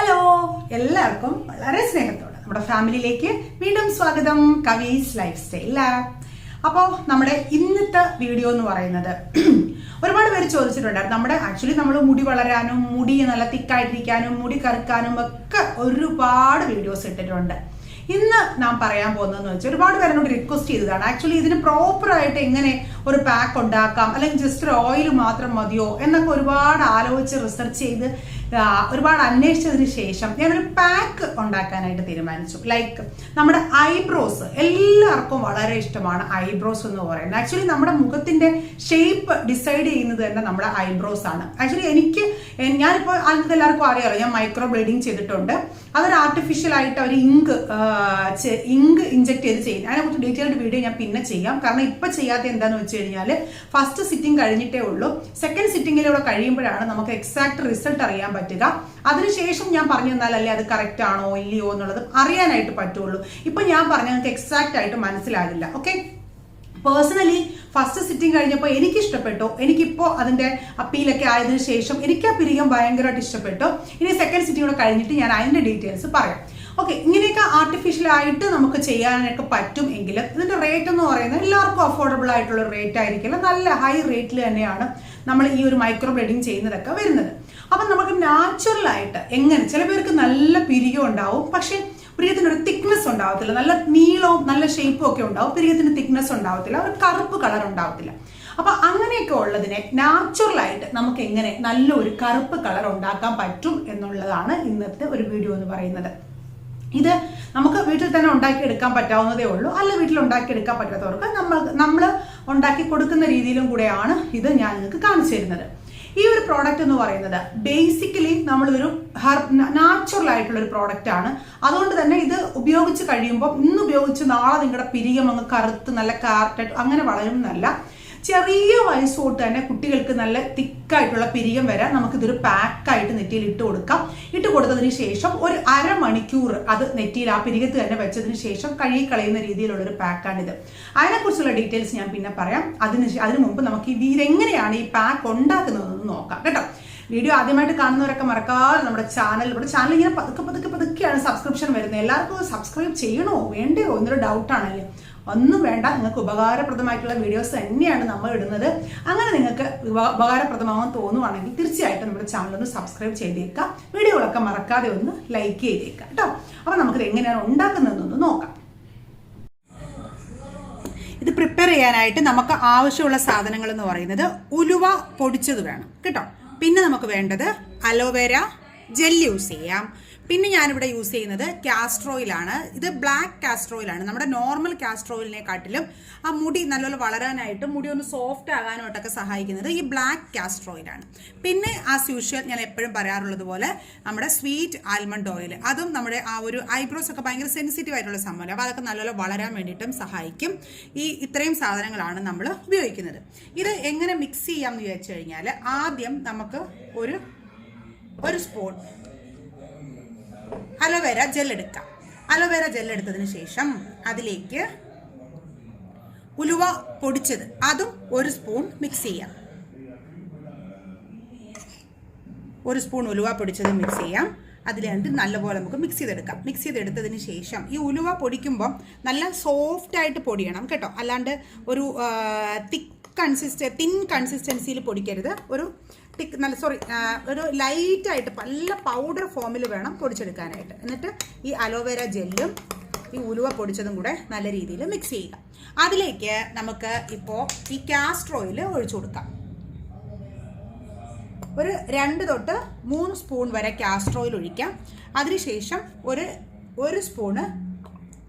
Hello എല്ലാവർക്കും വളരെ സ്നേഹത്തോടെ നമ്മുടെ ഫാമിലിയിലേക്ക് വീണ്ടും സ്വാഗതം. കവീസ് ലൈഫ് സ്റ്റൈൽ. അപ്പോൾ നമ്മുടെ ഇന്നത്തെ വീഡിയോ എന്ന് പറയുന്നത് ഒരുപാട് പേര് ചോദിച്ചിട്ടുണ്ടായിരുന്നു. നമ്മൾ മുടി വളരാനും മുടി നല്ല തിക്കായിട്ടിരിക്കാനും മുടി കറുക്കാനും ഒക്കെ ഒരുപാട് വീഡിയോസ് ഇട്ടിട്ടുണ്ട്. ഇന്ന് ഞാൻ പറയാൻ പോകുന്നതെന്ന് വെച്ചാൽ ഒരുപാട് പേരോട് റിക്വസ്റ്റ് ചെയ്തതാണ്. ആക്ച്വലി ഇതിന് പ്രോപ്പറായിട്ട് എങ്ങനെ ഒരു പാക്ക് ഉണ്ടാക്കാം, അല്ലെങ്കിൽ ജസ്റ്റ് ഒരു ഓയിൽ മാത്രം മതിയോ എന്നൊക്കെ ഒരുപാട് ആലോചിച്ച് റിസർച്ച് ചെയ്ത് ഒരുപാട് അന്വേഷിച്ചതിന് ശേഷം ഞാനൊരു പാക്ക് ഉണ്ടാക്കാനായിട്ട് തീരുമാനിച്ചു. ലൈക്ക് നമ്മുടെ ഐബ്രോസ് എല്ലാവർക്കും വളരെ ഇഷ്ടമാണ്. ഐബ്രോസ് എന്ന് പറയുന്നത് ആക്ച്വലി നമ്മുടെ മുഖത്തിന്റെ ഷേപ്പ് ഡിസൈഡ് ചെയ്യുന്നത് തന്നെ നമ്മുടെ ഐബ്രോസ് ആണ്. ആക്ച്വലി ഞാനിപ്പോൾ അതിനകത്ത് എല്ലാവർക്കും അറിയാമല്ലോ, ഞാൻ മൈക്രോ ബ്ലേഡിങ് ചെയ്തിട്ടുണ്ട്. അതൊരു ആർട്ടിഫിഷ്യൽ ആയിട്ട് അവർ ഇങ്ക് ഇഞ്ചെക്ട് ചെയ്ത് ചെയ്യും. അതിനെക്കുറിച്ച് ഡീറ്റെയിൽഡ് വീഡിയോ ഞാൻ പിന്നെ ചെയ്യാം. കാരണം ഇപ്പൊ ചെയ്യാത്ത എന്താന്ന് വെച്ച് കഴിഞ്ഞാൽ ഫസ്റ്റ് സിറ്റിംഗ് കഴിഞ്ഞിട്ടേ ഉള്ളൂ. സെക്കൻഡ് സിറ്റിംഗിലൂടെ കഴിയുമ്പോഴാണ് നമുക്ക് എക്സാക്ട് റിസൾട്ട് അറിയാൻ പറ്റുക. അതിനുശേഷം ഞാൻ പറഞ്ഞു തന്നാലല്ലേ അത് കറക്റ്റ് ആണോ ഇല്ലയോ എന്നുള്ളത് അറിയാനായിട്ട് പറ്റുള്ളൂ. ഇപ്പൊ ഞാൻ പറഞ്ഞ നിങ്ങൾക്ക് എക്സാക്ട് ആയിട്ട് മനസ്സിലാകില്ല. ഓക്കെ, പേഴ്സണലി ഫസ്റ്റ് സിറ്റിംഗ് കഴിഞ്ഞപ്പോൾ എനിക്ക് ഇഷ്ടപ്പെട്ടു. എനിക്കിപ്പോൾ അതിന്റെ അപ്പീലൊക്കെ ആയതിനു ശേഷം എനിക്ക് ആ പിരികം ഭയങ്കരമായിട്ട് ഇഷ്ടപ്പെട്ടു. ഇനി സെക്കൻഡ് സിറ്റിംഗ് കൂടെ കഴിഞ്ഞിട്ട് ഞാൻ അതിന്റെ ഡീറ്റെയിൽസ് പറയാം. ഓക്കെ, ഇങ്ങനെയൊക്കെ ആർട്ടിഫിഷ്യൽ ആയിട്ട് നമുക്ക് ചെയ്യാനൊക്കെ പറ്റും. എങ്കിലും ഇതിന്റെ റേറ്റ് എന്ന് പറയുന്നത് എല്ലാവർക്കും അഫോർഡബിൾ ആയിട്ടുള്ള റേറ്റ് ആയിരിക്കില്ല. നല്ല ഹൈ റേറ്റിൽ തന്നെയാണ് നമ്മൾ ഈ ഒരു മൈക്രോ ബ്ലേഡിങ് ചെയ്യുന്നതൊക്കെ വരുന്നത്. അപ്പം നമുക്ക് നാച്ചുറൽ ആയിട്ട് എങ്ങനെ, ചില പേർക്ക് നല്ല പിരികം ഉണ്ടാവും, പക്ഷെ പിരിയത്തിനൊരു തിക്നെസ് ഉണ്ടാവത്തില്ല. നല്ല നീളവും നല്ല ഷേപ്പും ഒക്കെ ഉണ്ടാവും, പിരിയത്തിന് തിക്നെസ് ഉണ്ടാവത്തില്ല, ഒരു കറുപ്പ് കളർ ഉണ്ടാവത്തില്ല. അപ്പൊ അങ്ങനെയൊക്കെ ഉള്ളതിനെ നാച്ചുറൽ ആയിട്ട് നമുക്ക് എങ്ങനെ നല്ലൊരു കറുപ്പ് കളർ ഉണ്ടാക്കാൻ പറ്റും എന്നുള്ളതാണ് ഇന്നത്തെ ഒരു വീഡിയോ എന്ന് പറയുന്നത്. ഇത് നമുക്ക് വീട്ടിൽ തന്നെ ഉണ്ടാക്കിയെടുക്കാൻ പറ്റാവുന്നതേ ഉള്ളൂ. അല്ല, വീട്ടിൽ ഉണ്ടാക്കിയെടുക്കാൻ പറ്റാത്തവർക്ക് നമ്മൾ ഉണ്ടാക്കി കൊടുക്കുന്ന രീതിയിലും കൂടെയാണ് ഇത് ഞാൻ നിങ്ങൾക്ക് കാണിച്ചു തരുന്നത്. ഈ ഒരു പ്രോഡക്റ്റ് എന്ന് പറയുന്നത് ബേസിക്കലി നമ്മളൊരു നാച്ചുറൽ ആയിട്ടുള്ള ഒരു പ്രോഡക്റ്റ് ആണ്. അതുകൊണ്ട് തന്നെ ഇത് ഉപയോഗിച്ച് കഴിയുമ്പോൾ ഇന്ന് ഉപയോഗിച്ച് നാളെ നിങ്ങളുടെ പിരികം അങ്ങ് കറുത്ത് നല്ല കാർട്ടായിട്ട് അങ്ങനെ വളരും എന്നല്ല. ചെറിയ വയസ്സ് തൊട്ട് തന്നെ കുട്ടികൾക്ക് നല്ല തിക്കായിട്ടുള്ള പിരികം വരാൻ നമുക്കിതൊരു പാക്കായിട്ട് നെറ്റിയിൽ ഇട്ട് കൊടുക്കാം. ഇട്ട് കൊടുത്തതിന് ശേഷം ഒരു അരമണിക്കൂർ അത് നെറ്റിയിൽ ആ പിരികത്ത് തന്നെ വെച്ചതിന് ശേഷം കഴുകി കളയുന്ന രീതിയിലുള്ളൊരു പാക്കാണിത്. അതിനെക്കുറിച്ചുള്ള ഡീറ്റെയിൽസ് ഞാൻ പിന്നെ പറയാം. അതിനു മുമ്പ് നമുക്ക് ഇതെങ്ങനെയാണ് ഈ പാക്ക് ഉണ്ടാക്കുന്നതെന്ന് നോക്കാം കേട്ടോ. വീഡിയോ ആദ്യമായിട്ട് കാണുന്നവരൊക്കെ മറക്കാതെ നമ്മുടെ ചാനൽ ഇങ്ങനെ പതുക്കെയാണ് സബ്സ്ക്രിപ്ഷൻ വരുന്നത്. എല്ലാവർക്കും സബ്സ്ക്രൈബ് ചെയ്യണോ വേണ്ടയോ എന്നൊരു ഡൗട്ടാണല്ലേ. ഒന്നും വേണ്ട, നിങ്ങൾക്ക് ഉപകാരപ്രദമായിട്ടുള്ള വീഡിയോസ് തന്നെയാണ് നമ്മൾ ഇടുന്നത്. അങ്ങനെ നിങ്ങൾക്ക് ഉപകാരപ്രദമാകാൻ തോന്നുവാണെങ്കിൽ തീർച്ചയായിട്ടും നമ്മുടെ ചാനൽ ഒന്ന് സബ്സ്ക്രൈബ് ചെയ്തേക്കാം. വീഡിയോകളൊക്കെ മറക്കാതെ ഒന്ന് ലൈക്ക് ചെയ്തേക്കാം കേട്ടോ. അപ്പൊ നമുക്കിത് എങ്ങനെയാണ് ഉണ്ടാക്കുന്നതെന്നൊന്ന് നോക്കാം. ഇത് പ്രിപ്പയർ ചെയ്യാനായിട്ട് നമുക്ക് ആവശ്യമുള്ള സാധനങ്ങൾ എന്ന് പറയുന്നത് ഉലുവ പൊടിച്ചത് വേണം കേട്ടോ. പിന്നെ നമുക്ക് വേണ്ടത് അലോവേര ജെൽ യൂസ് ചെയ്യാം. പിന്നെ ഞാനിവിടെ യൂസ് ചെയ്യുന്നത് കാസ്റ്റർ ഓയിലാണ്. ഇത് ബ്ലാക്ക് കാസ്റ്റർ ഓയിലാണ്. നമ്മുടെ നോർമൽ കാസ്റ്റർ ഓയിലിനെക്കാട്ടിലും ആ മുടി നല്ലപോലെ വളരാനായിട്ടും മുടി ഒന്ന് സോഫ്റ്റ് ആകാനായിട്ടൊക്കെ സഹായിക്കുന്നത് ഈ ബ്ലാക്ക് കാസ്റ്റർ ഓയിലാണ്. പിന്നെ ആസ് യൂഷ്വൽ ഞാൻ എപ്പോഴും പറയാറുള്ളത് പോലെ നമ്മുടെ സ്വീറ്റ് ആൽമണ്ട് ഓയിൽ, അതും നമ്മുടെ ആ ഒരു ഐബ്രോസ് ഒക്കെ ഭയങ്കര സെൻസിറ്റീവ് ആയിട്ടുള്ള സംഭവം, അപ്പോൾ അതൊക്കെ നല്ലപോലെ വളരാൻ വേണ്ടിയിട്ടും സഹായിക്കും. ഇത്രയും സാധനങ്ങളാണ് നമ്മൾ ഉപയോഗിക്കുന്നത്. ഇത് എങ്ങനെ മിക്സ് ചെയ്യാമെന്ന് വിചാരിച്ചു കഴിഞ്ഞാൽ ആദ്യം നമുക്ക് ഒരു സ്പൂൺ അലോവേര ജെൽ എടുക്കാം. അലോവേര ജെൽ എടുത്തതിന് ശേഷം അതിലേക്ക് ഉലുവ പൊടിച്ചത് അതും ഒരു സ്പൂൺ മിക്സ് ചെയ്യാം. ഒരു സ്പൂൺ ഉലുവ പൊടിച്ചത് മിക്സ് ചെയ്യാം. അതിൽ നല്ലപോലെ നമുക്ക് മിക്സ് ചെയ്തെടുക്കാം. മിക്സ് ചെയ്തെടുത്തതിന് ശേഷം ഈ ഉലുവ പൊടിക്കുമ്പോൾ നല്ല സോഫ്റ്റ് ആയിട്ട് പൊടിയണം കേട്ടോ. അല്ലാണ്ട് ഒരു തിൻ കൺസിസ്റ്റൻസിയിൽ പൊടിക്കരുത്. ഒരു ലൈറ്റായിട്ട് നല്ല പൗഡർ ഫോമിൽ വേണം പൊടിച്ചെടുക്കാനായിട്ട്. എന്നിട്ട് ഈ അലോവേര ജെല്ലും ഈ ഉലുവ പൊടിച്ചതും കൂടെ നല്ല രീതിയിൽ മിക്സ് ചെയ്യുക. അതിലേക്ക് നമുക്ക് ഇപ്പോൾ ഈ കാസ്റ്റർ ഓയിൽ ഒഴിച്ചു കൊടുക്കാം. ഒരു 2 തൊട്ട് 3 സ്പൂൺ വരെ കാസ്റ്റർ ഓയിൽ ഒഴിക്കാം. അതിനുശേഷം ഒരു സ്പൂണ്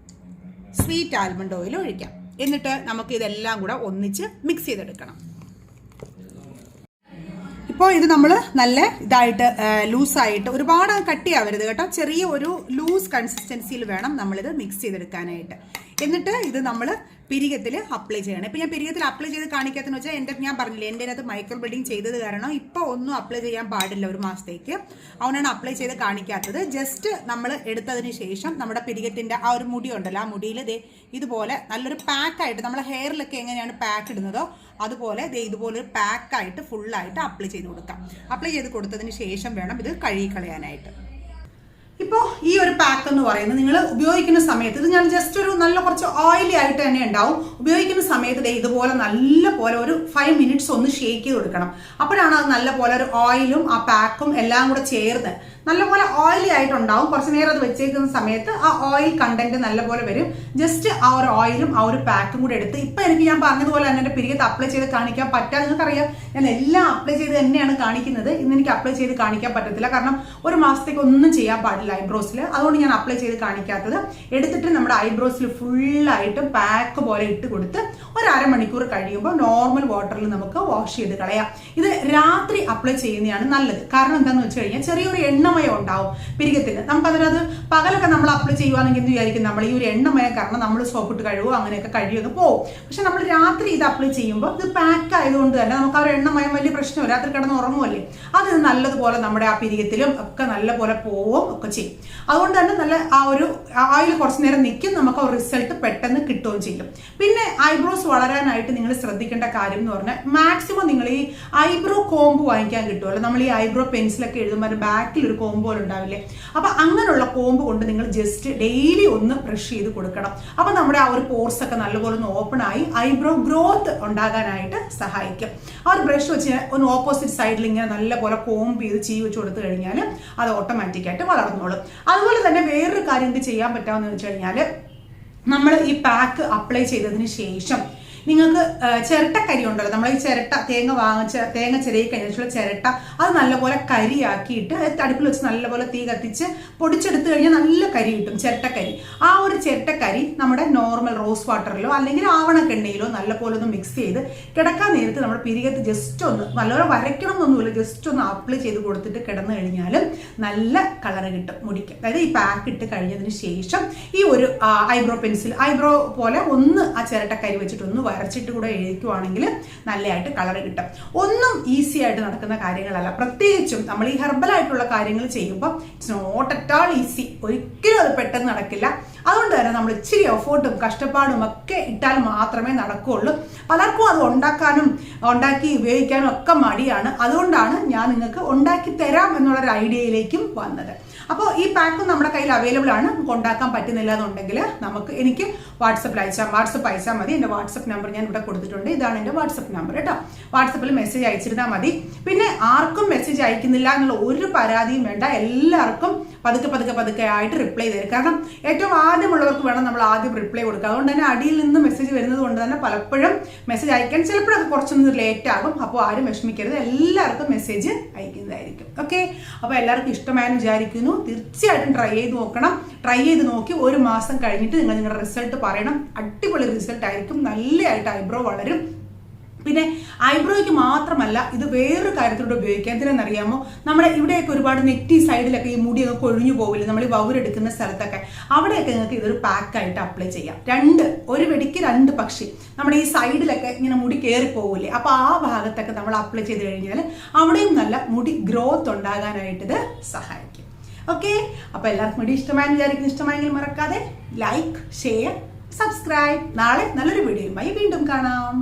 സ്വീറ്റ് ആൽമണ്ട് ഓയിൽ ഒഴിക്കാം. എന്നിട്ട് നമുക്ക് ഇതെല്ലാം കൂടെ ഒന്നിച്ച് മിക്സ് ചെയ്തെടുക്കണം. ഇപ്പോൾ ഇത് നമ്മൾ നല്ല ഇതായിട്ട് ലൂസായിട്ട്, ഒരുപാട് കട്ടിയാവരുത് കേട്ടോ, ചെറിയ ഒരു ലൂസ് കൺസിസ്റ്റൻസിയിൽ വേണം നമ്മളിത് മിക്സ് ചെയ്തെടുക്കാനായിട്ട്. എന്നിട്ട് ഇത് നമ്മൾ പിരികത്തിൽ അപ്ലൈ ചെയ്യണം. ഇപ്പം ഞാൻ പിരികത്തിൽ അപ്ലൈ ചെയ്ത് കാണിക്കാത്തെന്ന് വെച്ചാൽ ഞാൻ പറഞ്ഞില്ലേ, എൻ്റെ അതിനകത്ത് മൈക്രോ ബ്ലേഡിങ് ചെയ്തത് കാരണം ഇപ്പോൾ ഒന്നും അപ്ലൈ ചെയ്യാൻ പാടില്ല ഒരു മാസത്തേക്ക്. അതുകൊണ്ടാണ് അപ്ലൈ ചെയ്ത് കാണിക്കാത്തത്. ജസ്റ്റ് നമ്മൾ എടുത്തതിന് ശേഷം നമ്മുടെ പിരികത്തിൻ്റെ ആ ഒരു മുടി ഉണ്ടല്ലോ, ആ മുടിയിൽ ഇതുപോലെ നല്ലൊരു പാക്കായിട്ട്, നമ്മളെ ഹെയറിലൊക്കെ എങ്ങനെയാണ് പാക്ക് ഇടുന്നതോ അതുപോലെ ഇതുപോലെ ഒരു പാക്കായിട്ട് ഫുള്ളായിട്ട് അപ്ലൈ ചെയ്ത് കൊടുക്കാം. അപ്ലൈ ചെയ്ത് കൊടുത്തതിന് ശേഷം വേണം ഇത് കഴുകി കളയാനായിട്ട്. ഇപ്പോൾ ഈ ഒരു പാക്ക് എന്ന് പറയുന്നത് നിങ്ങൾ ഉപയോഗിക്കുന്ന സമയത്ത് ഇത് ഞാൻ ജസ്റ്റ് ഒരു നല്ല കുറച്ച് ഓയിലി ആയിട്ട് തന്നെ ഉണ്ടാവും. ഉപയോഗിക്കുന്ന സമയത്ത് ഇതുപോലെ നല്ല പോലെ ഒരു 5 മിനിറ്റ്സ് ഒന്ന് ഷേക്ക് ചെയ്ത് കൊടുക്കണം. അപ്പോഴാണ് അത് നല്ല പോലെ ഒരു ഓയിലും ആ പാക്കും എല്ലാം കൂടെ ചേർന്ന് നല്ലപോലെ ഓയിലി ആയിട്ടുണ്ടാവും. കുറച്ച് നേരം അത് വെച്ചേക്കുന്ന സമയത്ത് ആ ഓയിൽ കണ്ടന്റ് നല്ലപോലെ വരും. ജസ്റ്റ് ആ ഒരു ഓയിലും ആ ഒരു പാക്കും കൂടെ എടുത്ത് ഇപ്പൊ എനിക്ക് ഞാൻ പറഞ്ഞതുപോലെ തന്നെ എൻ്റെ പിരികത്ത് അപ്ലൈ ചെയ്ത് കാണിക്കാൻ പറ്റാതെ നിങ്ങൾക്കറിയാം, ഞാൻ എല്ലാം അപ്ലൈ ചെയ്ത് തന്നെയാണ് കാണിക്കുന്നത്. ഇന്ന് എനിക്ക് അപ്ലൈ ചെയ്ത് കാണിക്കാൻ പറ്റത്തില്ല, കാരണം ഒരു മാസത്തേക്ക് ഒന്നും ചെയ്യാൻ പാടില്ല ഐബ്രോസിൽ. അതുകൊണ്ട് ഞാൻ അപ്ലൈ ചെയ്ത് കാണിക്കാത്തത്. എടുത്തിട്ട് നമ്മുടെ ഐബ്രോസിൽ ഫുള്ളായിട്ട് പാക്ക് പോലെ ഇട്ട് കൊടുത്ത് ഒരു അരമണിക്കൂർ കഴിയുമ്പോൾ നോർമൽ വാട്ടറിൽ നമുക്ക് വാഷ് ചെയ്ത് കളയാം. ഇത് രാത്രി അപ്ലൈ ചെയ്യുന്നതാണ് നല്ലത്. കാരണം എന്താണെന്ന് വെച്ച് കഴിഞ്ഞാൽ ചെറിയൊരു എണ്ണമയം ഉണ്ടാവും പിരികത്തിന്. നമുക്കതിനകത്ത് പകലൊക്കെ നമ്മൾ അപ്ലൈ ചെയ്യുവാണെങ്കിൽ എന്ത് വിചാരിക്കും, നമ്മൾ ഈ ഒരു എണ്ണമയം കാരണം നമ്മൾ സോപ്പിട്ട് കഴുകുമോ അങ്ങനെയൊക്കെ കഴുകിയൊക്കെ പോകും. പക്ഷെ നമ്മൾ രാത്രി ഇത് അപ്ലൈ ചെയ്യുമ്പോൾ ഇത് പാക്ക് ആയതുകൊണ്ട് തന്നെ നമുക്ക് ആ ഒരു എണ്ണമയം വലിയ പ്രശ്നമില്ല. രാത്രി കിടന്ന് ഉറങ്ങുമല്ലേ, അത് നല്ലതുപോലെ നമ്മുടെ ആ പിരികത്തിലും ഒക്കെ നല്ലപോലെ പോവും ഒക്കെ ചെയ്യും. അതുകൊണ്ട് തന്നെ നല്ല ആ ഒരു ഓയിൽ കുറച്ച് നേരം നിൽക്കും, നമുക്ക് ആ റിസൾട്ട് പെട്ടെന്ന് കിട്ടുകയും ചെയ്യും. പിന്നെ ഐബ്രോസ് വളരാനായിട്ട് നിങ്ങൾ ശ്രദ്ധിക്കേണ്ട കാര്യം എന്ന് പറഞ്ഞാൽ മാക്സിമം നിങ്ങൾ ഈ ഐബ്രോ കോമ്പ് വാങ്ങിക്കാൻ കിട്ടുമല്ലോ. നമ്മൾ ഈ ഐബ്രോ പെൻസിലൊക്കെ എഴുതുമ്പോൾ ബാക്കിൽ ഒരു കോമ്പ് പോലെ ഉണ്ടാവില്ലേ, അപ്പൊ അങ്ങനെയുള്ള കോമ്പ് കൊണ്ട് നിങ്ങൾ ജസ്റ്റ് ഡെയിലി ഒന്ന് ബ്രഷ് ചെയ്ത് കൊടുക്കണം. അപ്പൊ നമ്മുടെ ആ ഒരു പോർസ് ഒക്കെ നല്ലപോലെ ഒന്ന് ഓപ്പൺ ആയി ഐബ്രോ ഗ്രോത്ത് ഉണ്ടാകാനായിട്ട് സഹായിക്കും. ആ ഒരു ബ്രഷ് വെച്ച് ഒന്ന് ഓപ്പോസിറ്റ് സൈഡിൽ ഇങ്ങനെ നല്ലപോലെ കോമ്പ് ചെയ്ത് ചീ വെച്ച് കൊടുത്തു കഴിഞ്ഞാൽ അത് ഓട്ടോമാറ്റിക്കായിട്ട് വളർന്നോളും. അതുപോലെ തന്നെ വേറൊരു കാര്യം എന്ത് ചെയ്യാൻ പറ്റാമെന്ന് വെച്ച് കഴിഞ്ഞാൽ നമ്മൾ ഈ പാക്ക് അപ്ലൈ ചെയ്തതിന് ശേഷം നിങ്ങൾക്ക് ചിരട്ടക്കരി ഉണ്ടല്ലോ, നമ്മൾ ഈ ചിരട്ട തേങ്ങ ചെറിയ കഴിഞ്ഞിട്ടുള്ള ചിരട്ട അത് നല്ലപോലെ കരിയാക്കിയിട്ട് അടുപ്പിൽ വെച്ച് നല്ലപോലെ തീ കത്തിച്ച് പൊടിച്ചെടുത്ത് കഴിഞ്ഞാൽ നല്ല കരി കിട്ടും, ചിരട്ടക്കരി. ആ ഒരു ചിരട്ടക്കരി നമ്മുടെ നോർമൽ റോസ് വാട്ടറിലോ അല്ലെങ്കിൽ ആവണക്കെണ്ണയിലോ നല്ലപോലെ ഒന്ന് മിക്സ് ചെയ്ത് കിടക്കാൻ നേരത്ത് നമ്മുടെ പിരികത്ത് ജസ്റ്റ് ഒന്ന് നല്ലപോലെ വരയ്ക്കണം എന്നൊന്നുമില്ല, ജസ്റ്റ് ഒന്ന് അപ്ലൈ ചെയ്ത് കൊടുത്തിട്ട് കിടന്നു കഴിഞ്ഞാൽ നല്ല കളർ കിട്ടും മുടിക്ക്. അതായത് ഈ പാക്ക് ഇട്ട് കഴിഞ്ഞതിന് ശേഷം ഈ ഒരു ഐബ്രോ പെൻസിൽ ഐബ്രോ പോലെ ഒന്ന് ആ ചിരട്ടക്കരി വെച്ചിട്ടൊന്ന് വരച്ചിട്ട് കൂടെ എഴുതിക്കുവാണെങ്കിൽ നല്ലതായിട്ട് കളർ കിട്ടും. ഒന്നും ഈസി ആയിട്ട് നടക്കുന്ന കാര്യങ്ങളല്ല. പ്രത്യേകിച്ചും നമ്മൾ ഈ ഹെർബൽ ആയിട്ടുള്ള കാര്യങ്ങൾ ചെയ്യുമ്പോൾ it's not at all easy. ഒരിക്കലും അത് പെട്ടെന്ന് നടക്കില്ല. അതുകൊണ്ട് തന്നെ നമ്മൾ ഇച്ചിരി എഫോർട്ടും കഷ്ടപ്പാടും ഒക്കെ ഇട്ടാൽ മാത്രമേ നടക്കുകയുള്ളൂ. പലർക്കും അത് ഉണ്ടാക്കി ഉപയോഗിക്കാനും ഒക്കെ മടിയാണ്. അതുകൊണ്ടാണ് ഞാൻ നിങ്ങൾക്ക് ഉണ്ടാക്കി തരാം എന്നുള്ളൊരു ഐഡിയയിലേക്കും വന്നത്. അപ്പോൾ ഈ പാക്കും നമ്മുടെ കയ്യിൽ അവൈലബിൾ ആണ്. നമുക്ക് ഉണ്ടാക്കാൻ പറ്റുന്നില്ല എന്നുണ്ടെങ്കിൽ എനിക്ക് വാട്സപ്പ് അയച്ചാൽ മതി. എൻ്റെ വാട്സപ്പ് നമ്പർ ഞാൻ ഇവിടെ കൊടുത്തിട്ടുണ്ട്. ഇതാണ് എൻ്റെ വാട്സപ്പ് നമ്പർ കേട്ടോ. വാട്സപ്പിൽ മെസ്സേജ് അയച്ചിരുന്നാൽ മതി. പിന്നെ ആർക്കും മെസ്സേജ് അയക്കുന്നില്ല എന്നുള്ള ഒരു പരാതിയും വേണ്ട. എല്ലാവർക്കും പതുക്കെ ആയിട്ട് റിപ്ലൈ തരും. കാരണം ഏറ്റവും ആദ്യമുള്ളവർക്ക് വേണം നമ്മൾ ആദ്യം റിപ്ലൈ കൊടുക്കുക. അതുകൊണ്ട് തന്നെ അടിയിൽ നിന്ന് മെസ്സേജ് വരുന്നത് കൊണ്ട് തന്നെ പലപ്പോഴും മെസ്സേജ് അയക്കാൻ ചിലപ്പോഴൊക്കെ കുറച്ചൊന്ന് ലേറ്റ് ആകും. അപ്പോൾ ആരും വിഷമിക്കരുത്, എല്ലാവർക്കും മെസ്സേജ് അയക്കുന്നതായിരിക്കും. ഓക്കെ, അപ്പോൾ എല്ലാവർക്കും ഇഷ്ടമായെന്ന് വിചാരിക്കുന്നു. തീർച്ചയായിട്ടും ട്രൈ ചെയ്ത് നോക്കണം. ട്രൈ ചെയ്ത് നോക്കി ഒരു മാസം കഴിഞ്ഞിട്ട് നിങ്ങൾ നിങ്ങളുടെ റിസൾട്ട് പറയണം. അടിപൊളി റിസൾട്ട് ആയിരിക്കും. നല്ലതായിട്ട് ഐബ്രോ വളരും. പിന്നെ ഐബ്രോയ്ക്ക് മാത്രമല്ല, ഇത് വേറൊരു കാര്യത്തിലൂടെ ഉപയോഗിക്കാം. എന്തിനാണെന്നറിയാമോ, നമ്മുടെ ഇവിടെയൊക്കെ ഒരുപാട് നെറ്റി സൈഡിലൊക്കെ ഈ മുടിയൊക്കെ കൊഴിഞ്ഞു പോകില്ല, നമ്മൾ ഈ വൗരെടുക്കുന്ന സ്ഥലത്തൊക്കെ, അവിടെയൊക്കെ നിങ്ങൾക്ക് ഇതൊരു പാക്കായിട്ട് അപ്ലൈ ചെയ്യാം. ഒരു വെടിക്ക് 2 പക്ഷി. നമ്മുടെ ഈ സൈഡിലൊക്കെ ഇങ്ങനെ മുടി കയറി പോകില്ലേ, അപ്പൊ ആ ഭാഗത്തൊക്കെ നമ്മൾ അപ്ലൈ ചെയ്ത് കഴിഞ്ഞാൽ അവിടെയും നല്ല മുടി ഗ്രോത്ത് ഉണ്ടാകാനായിട്ട് ഇത് സഹായിക്കും. ഓക്കെ, അപ്പൊ എല്ലാവർക്കും മുടി ഇഷ്ടമായെന്ന് വിചാരിക്കുന്നു. ഇഷ്ടമായെങ്കിൽ മറക്കാതെ ലൈക്ക്, ഷെയർ, സബ്സ്ക്രൈബ്. നാളെ നല്ലൊരു വീഡിയോയുമായി വീണ്ടും കാണാം.